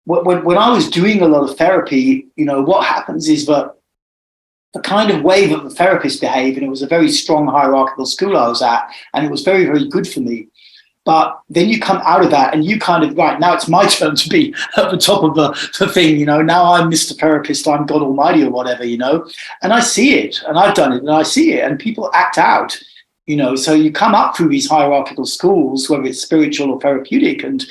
when I was doing a lot of therapy, what happens is that the kind of way that the therapists behave, and it was a very strong hierarchical school I was at, and it was very, very good for me. But then you come out of that and you kind of, right, now it's my turn to be at the top of the thing, now I'm Mr. Therapist, I'm God Almighty or whatever, and I see it, and I've done it, and I see it, and people act out, so you come up through these hierarchical schools, whether it's spiritual or therapeutic, and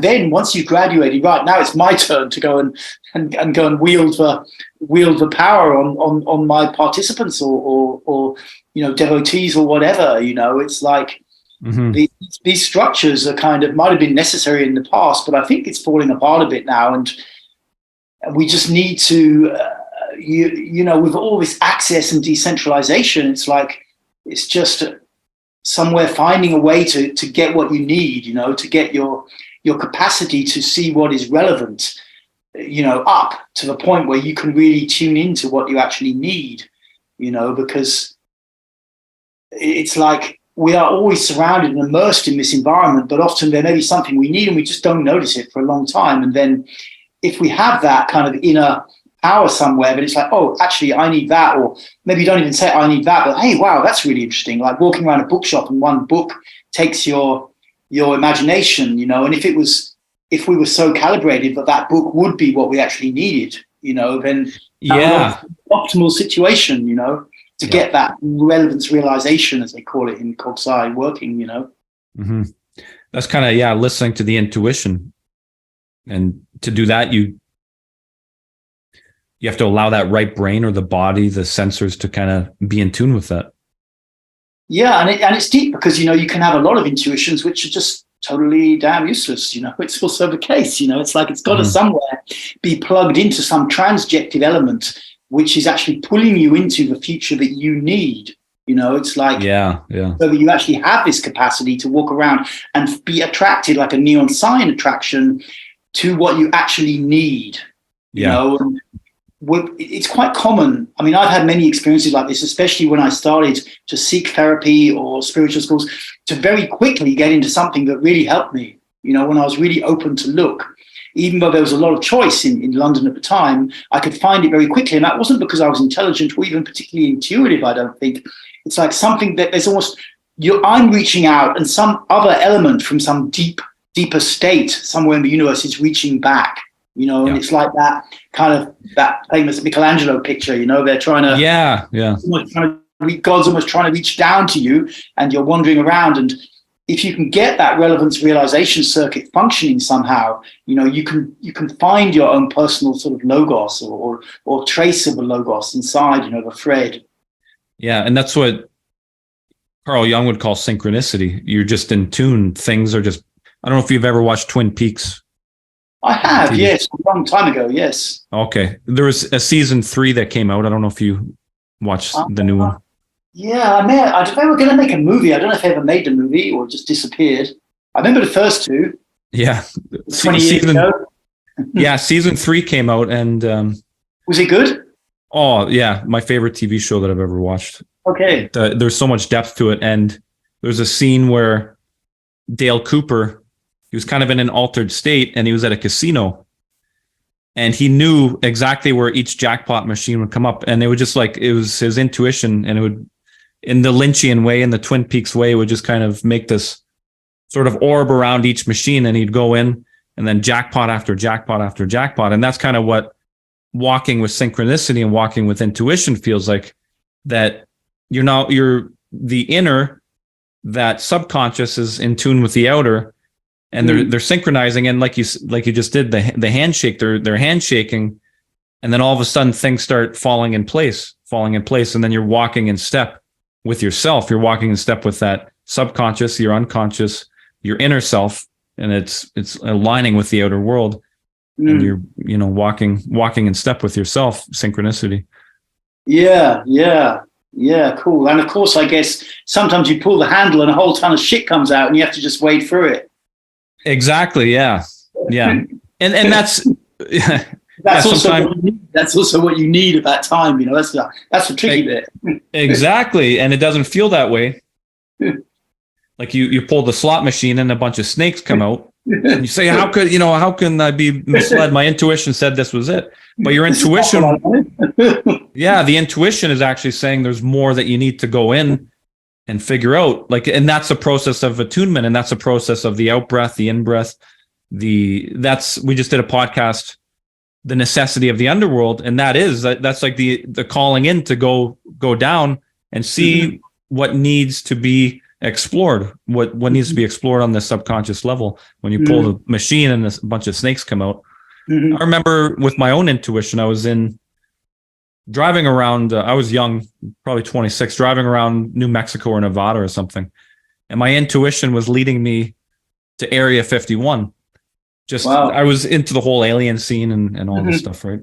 then once you've graduated, right, now it's my turn to go and go and wield the power on my participants or devotees or whatever, it's like, these structures are kind of might have been necessary in the past, but I think it's falling apart a bit now, and we just need to, with all this access and decentralization, it's like it's just somewhere finding a way to get what you need, to get your capacity to see what is relevant, up to the point where you can really tune into what you actually need, because it's like, we are always surrounded and immersed in this environment, but often there may be something we need and we just don't notice it for a long time. And then if we have that kind of inner power somewhere, but it's like, oh, actually, I need that. Or maybe you don't even say I need that, but hey, wow, that's really interesting. Like walking around a bookshop and one book takes your imagination, and if we were so calibrated that book would be what we actually needed, then that would be an optimal situation, to get that relevance realization, as they call it in Cogsci working, That's kind of, listening to the intuition. And to do that, you have to allow that right brain or the body, the sensors to kind of be in tune with that. Yeah, and it's deep because, you can have a lot of intuitions which are just totally damn useless. It's also the case. It's like it's got to somewhere be plugged into some transjective element which is actually pulling you into the future that you need. It's like, so that you actually have this capacity to walk around and be attracted like a neon sign attraction to what you actually need. It's quite common. I mean, I've had many experiences like this, especially when I started to seek therapy or spiritual schools, to very quickly get into something that really helped me, when I was really open to look. Even though there was a lot of choice in London at the time, I could find it very quickly. And that wasn't because I was intelligent or even particularly intuitive, I don't think. It's like something that there's almost, I'm reaching out and some other element from some deeper state somewhere in the universe is reaching back. And it's like that kind of that famous Michelangelo picture, they're trying to, God's almost trying to reach down to you and you're wandering around. And if you can get that relevance realization circuit functioning somehow, you can find your own personal sort of logos or trace of a logos inside, the thread. Yeah. And that's what Carl Jung would call synchronicity. You're just in tune. Things are just, I don't know if you've ever watched Twin Peaks. I have, yes, a long time ago, yes. Okay. There was a season 3 that came out. I don't know if you watched the new one. Yeah, I they were going to make a movie. I don't know if they ever made the movie or just disappeared. I remember the first two. Yeah. 20 years ago. Yeah, season 3 came out and... was it good? Oh, yeah. My favorite TV show that I've ever watched. Okay. There's so much depth to it. And there's a scene where Dale Cooper... He was kind of in an altered state and he was at a casino and he knew exactly where each jackpot machine would come up. And it would just like, it was his intuition and it would, in the Lynchian way, in the Twin Peaks way, it would just kind of make this sort of orb around each machine and he'd go in and then jackpot after jackpot after jackpot. And that's kind of what walking with synchronicity and walking with intuition feels like, that you're the inner, that subconscious is in tune with the outer. And they're synchronizing, and like you just did the handshake, they're handshaking, and then all of a sudden things start falling in place, and then you're walking in step with yourself. You're walking in step with that subconscious, your unconscious, your inner self, and it's aligning with the outer world, and you're walking in step with yourself. Synchronicity. Yeah, cool. And of course, I guess sometimes you pull the handle and a whole ton of shit comes out, and you have to just wade through it. Exactly. Yeah. And that's that's also what you need at that time. That's the tricky bit. Exactly. And it doesn't feel that way. Like you pull the slot machine and a bunch of snakes come out and you say, how can I be misled? My intuition said this was it. But your intuition, the intuition is actually saying there's more that you need to go in and figure out, and that's a process of attunement, and that's a process of the out breath, the in breath. We just did a podcast, The Necessity of the Underworld, and that's like the calling in to go down and see what needs to be explored, what needs to be explored on the subconscious level. When you pull the machine and a bunch of snakes come out. I remember with my own intuition, I was driving around, I was young, probably 26, driving around New Mexico or Nevada or something. And my intuition was leading me to Area 51. Wow. I was into the whole alien scene and all this stuff, right?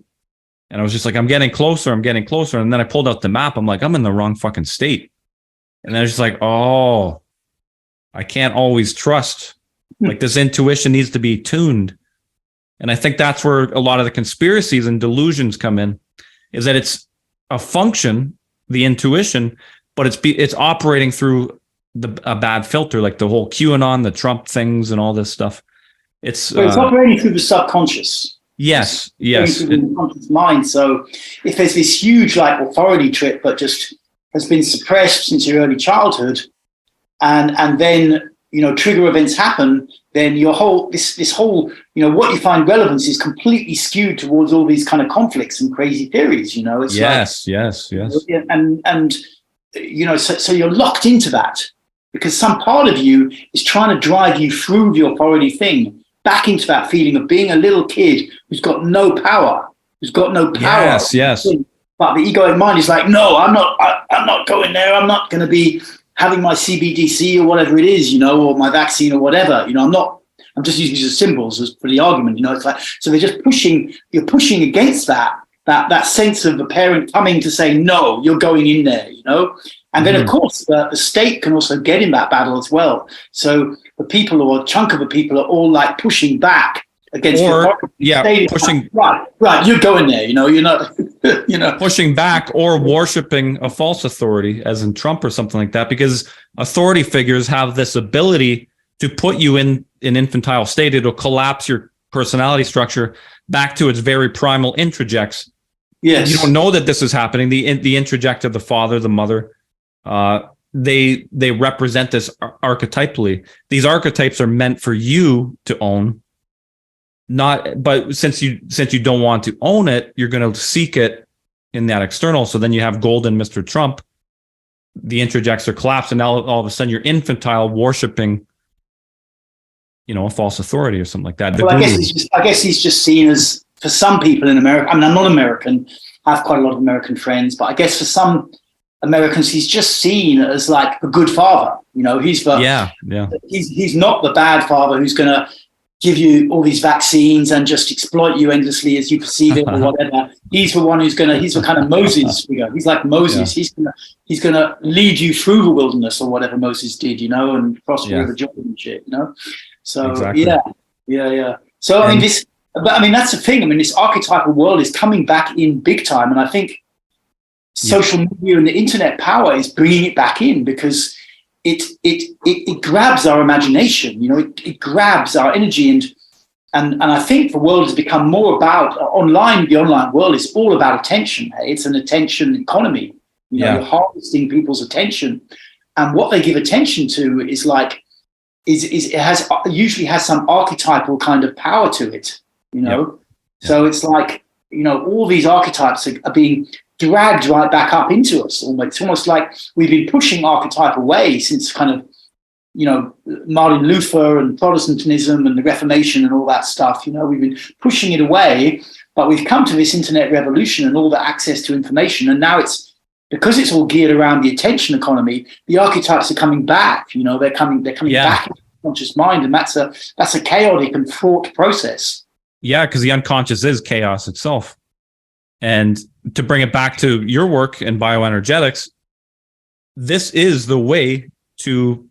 And I was just like, I'm getting closer. And then I pulled out the map. I'm like, I'm in the wrong fucking state. And then I was just like, oh, I can't always trust. Like this intuition needs to be tuned. And I think that's where a lot of the conspiracies and delusions come in. Is that it's a function, the intuition, but it's operating through a bad filter, like the whole QAnon, the Trump things, and all this stuff. It's operating through the subconscious. Yes. Through the subconscious mind. So if there's this huge authority trip, but just has been suppressed since your early childhood, and then trigger events happen, then your whole this whole what you find relevance is completely skewed towards all these kind of conflicts and crazy theories. It's yes. and so you're locked into that. because some part of you is trying to drive you through the authority thing back into that feeling of being a little kid who's got no power, Yes, yes. But the egoic mind is like, no, I'm not going there. I'm not going to be having my CBDC or whatever it is, or my vaccine or whatever. I'm just using these as symbols for the argument. It's like, so they're just you're pushing against that sense of the parent coming to say, no, you're going in there, And then, of course, the state can also get in that battle as well. So the people, or a chunk of the people, are all like pushing back against pushing. Right, you're going there, you're not, pushing back or worshiping a false authority, as in Trump or something like that, because authority figures have this ability to put you in an infantile state. It'll collapse your personality structure back to its very primal introjects. Yes. You don't know that this is happening. The introject of the father, the mother, they represent this archetypally. These archetypes are meant for you to own. But since you don't want to own it, you're going to seek it in that external. So then you have golden Mr. Trump. The introjects are collapsed, and now all of a sudden you're infantile, worshiping, a false authority or something like that. Well, I guess he's just seen as, for some people in America. I mean, I'm not American. I have quite a lot of American friends, but I guess for some Americans, he's just seen as like a good father. He's he's not the bad father who's going to give you all these vaccines and just exploit you endlessly as you perceive it or whatever. He's the one he's the kind of Moses figure. He's like Moses. Yeah. He's gonna lead you through the wilderness or whatever Moses did, and cross the river Jordan and shit, So exactly. Yeah. So I mean that's the thing. I mean, this archetypal world is coming back in big time, and I think social media and the internet power is bringing it back in, because it grabs our imagination, it grabs our energy, and I think the world has become more about the online world is all about attention. Hey? It's an attention economy. You're harvesting people's attention, and what they give attention to is usually has some archetypal kind of power to it, So it's like, all these archetypes are being dragged right back up into us. It's almost like we've been pushing archetype away since kind of, Martin Luther and Protestantism and the Reformation and all that stuff. We've been pushing it away, but we've come to this internet revolution and all the access to information. And now because it's all geared around the attention economy, the archetypes are coming back. They're coming back into the conscious mind, and that's a chaotic and fraught process. Yeah, because the unconscious is chaos itself. And to bring it back to your work in bioenergetics, this is the way to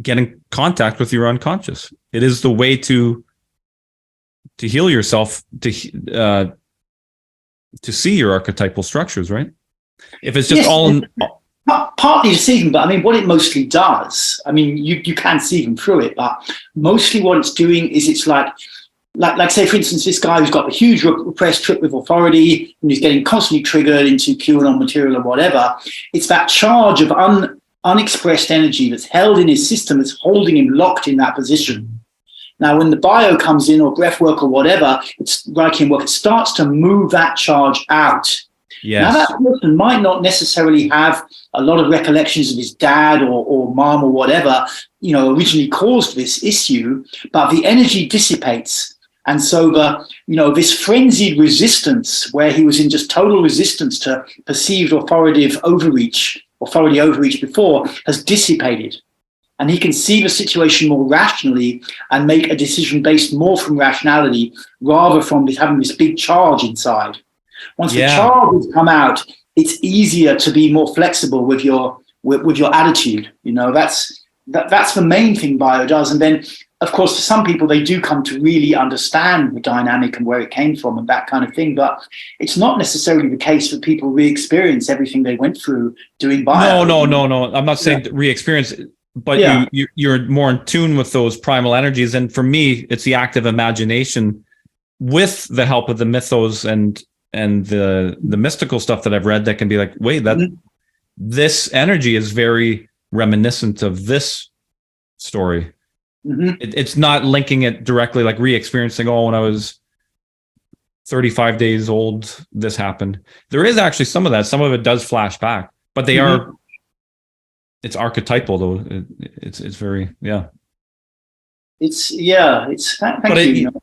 get in contact with your unconscious. It is the way to heal yourself, to see your archetypal structures, right? If it's just partly deceiving, but I mean, what it mostly does, I mean, you can see them through it, but mostly what it's doing is it's like say, for instance, this guy who's got a huge repressed trip with authority and he's getting constantly triggered into QAnon material or whatever. It's that charge of unexpressed energy that's held in his system, that's holding him locked in that position. Now, when the bio comes in, or breath work or whatever, it's Reichian work, it starts to move that charge out. Yes. Now, that person might not necessarily have a lot of recollections of his dad or mom or whatever, originally caused this issue, but the energy dissipates. And so this frenzied resistance, where he was in just total resistance to perceived authority overreach before, has dissipated. And he can see the situation more rationally and make a decision based more from rationality rather from having this big charge inside. Once the charge has come out, it's easier to be more flexible with your attitude. That's the main thing bio does. And then, of course, for some people, they do come to really understand the dynamic and where it came from and that kind of thing. But it's not necessarily the case that people re-experience everything they went through doing bio. No. I'm not saying re-experience, but you're more in tune with those primal energies. And for me, it's the active imagination with the help of the mythos and the mystical stuff that I've read that can be like, wait, this energy is very reminiscent of this story. Mm-hmm. It's not linking it directly, like re-experiencing, when I was 35 days old, this happened. There is actually some of that. Some of it does flash back, but they it's archetypal though. It's very, yeah. Thank But you. it,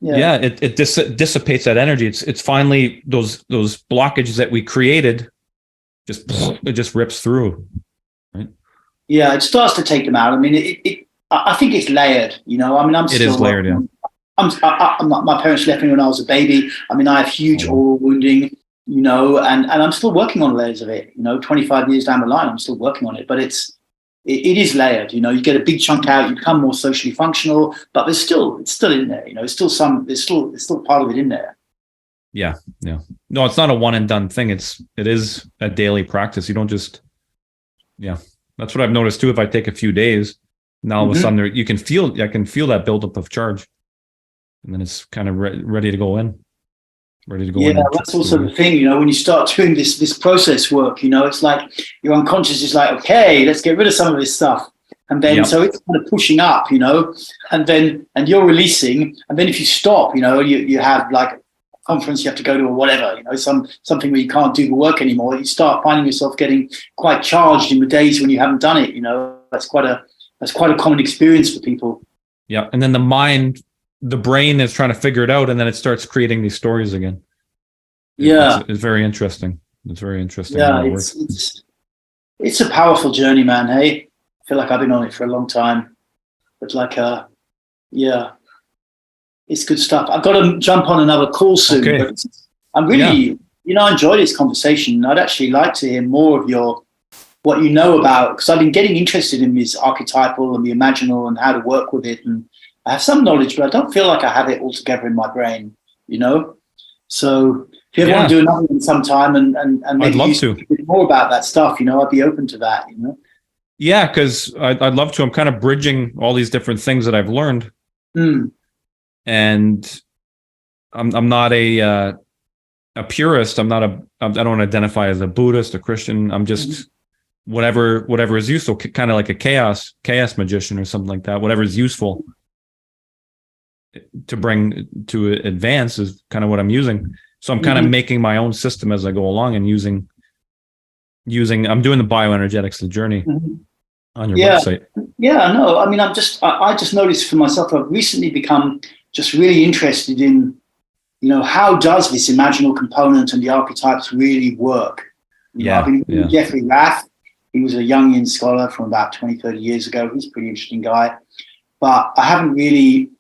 You know? yeah, it dissipates that energy. It's finally those blockages that we created, it just rips through, right? Yeah, it starts to take them out. I mean, I think it's layered. You know, I mean, I'm It still is layered, yeah. My parents left me when I was a baby. I mean, I have huge oral wounding, you know, and I'm still working on layers of it. You know, 25 years down the line, I'm still working on it. But it is layered. You know, you get a big chunk out, you become more socially functional, but it's still in there. You know, there's still part of it in there. Yeah, yeah. No, it's not a one and done thing. It is a daily practice. You don't just, yeah. That's what I've noticed too. If I take a few days, now all of a sudden I can feel that buildup of charge, and then it's kind of ready to go in. Yeah, that's also the thing, you know, when you start doing this process work, you know, it's like your unconscious is like, okay, let's get rid of some of this stuff. And then, so it's kind of pushing up, you know, and you're releasing. And then if you stop, you know, you have like a conference you have to go to or whatever, you know, something where you can't do the work anymore, you start finding yourself getting quite charged in the days when you haven't done it, you know, that's quite a common experience for people. Yeah. And then the brain is trying to figure it out, and then it starts creating these stories again. It's very interesting. It's very interesting. Yeah, it's a powerful journey, man. Hey, I feel like I've been on it for a long time, but like, it's good stuff. I've got to jump on another call soon. Okay. But I'm really, you know, I enjoy this conversation. I'd actually like to hear more of what you know about, because I've been getting interested in this archetypal and the imaginal and how to work with it, and I have some knowledge, but I don't feel like I have it all together in my brain, you know? So if you ever want to do another one sometime and maybe I'd love to a bit more about that stuff, you know, I'd be open to that, you know? Yeah, because I'd love to. I'm kind of bridging all these different things that I've learned. And I'm not a purist. I don't identify as a Buddhist, a Christian. I'm just whatever is useful, kind of like a chaos magician or something like that. Whatever is useful to bring to advance is kind of what I'm using. So I'm kind of making my own system as I go along, and using I'm doing the bioenergetics, the journey on your website. Yeah, no, I mean, I just noticed for myself, I've recently become just really interested in, you know, how does this imaginal component and the archetypes really work? You know, I've been reading Jeffrey Rath. He was a Jungian scholar from about 20, 30 years ago. He's a pretty interesting guy, but I haven't really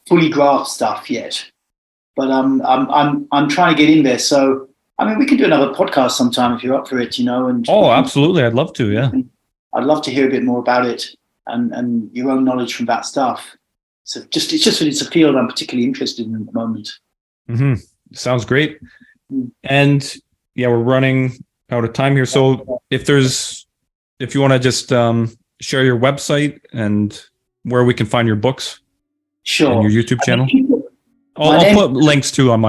fully grasped stuff yet. But I'm trying to get in there. So I mean, we can do another podcast sometime if you're up for it, you know. And absolutely, I'd love to. Yeah, I'd love to hear a bit more about it and your own knowledge from that stuff. So it's a field I'm particularly interested in at the moment. Sounds great. And yeah, we're running out of time here. So if you want to just share your website and where we can find your books, sure, and your YouTube channel. I'll put links too on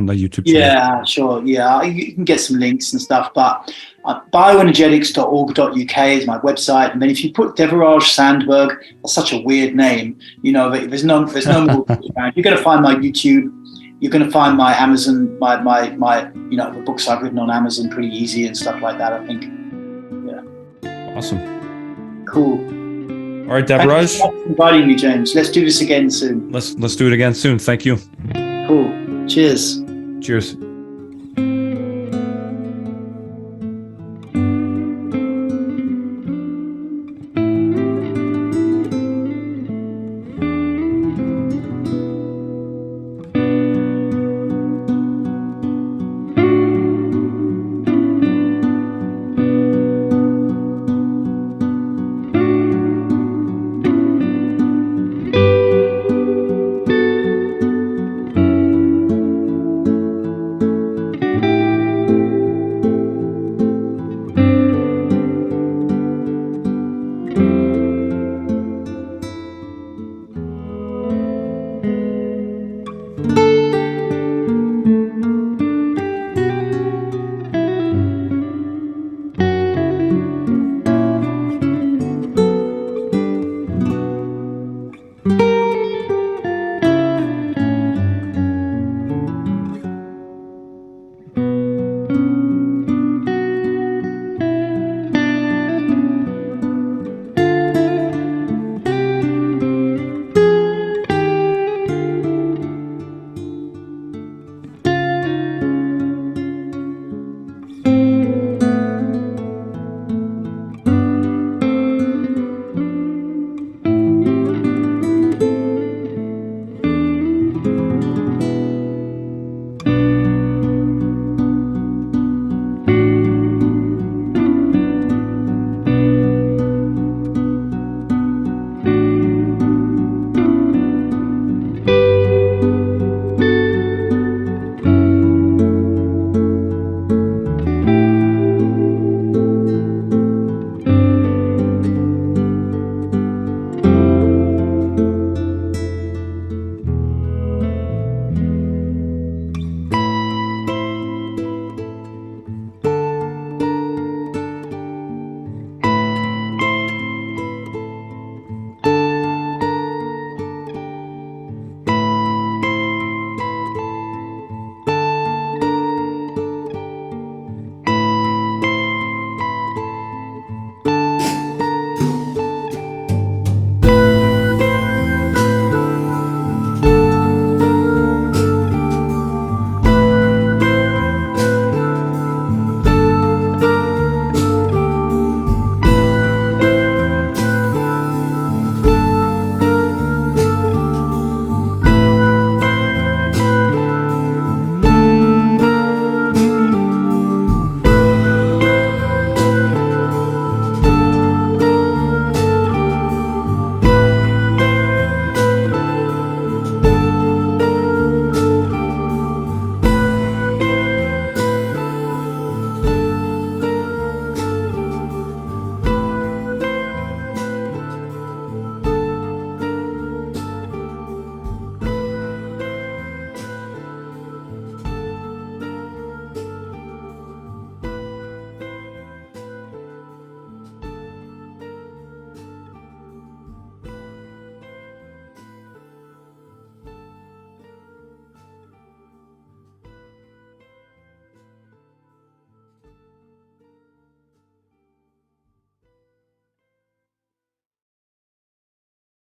the YouTube channel. Yeah, sure. Yeah, you can get some links and stuff. But bioenergetics.org.uk is my website. And then if you put Devaraj Sandberg, that's such a weird name. You know, there's no more. You're going to find my YouTube. You're going to find my Amazon, my you know, the books I've written on Amazon pretty easy and stuff like that, I think. Yeah. Awesome. Cool. All right, Devaraj. Thanks for inviting me, James. Let's do this again soon. Let's do it again soon. Thank you. Cool. Cheers. Cheers.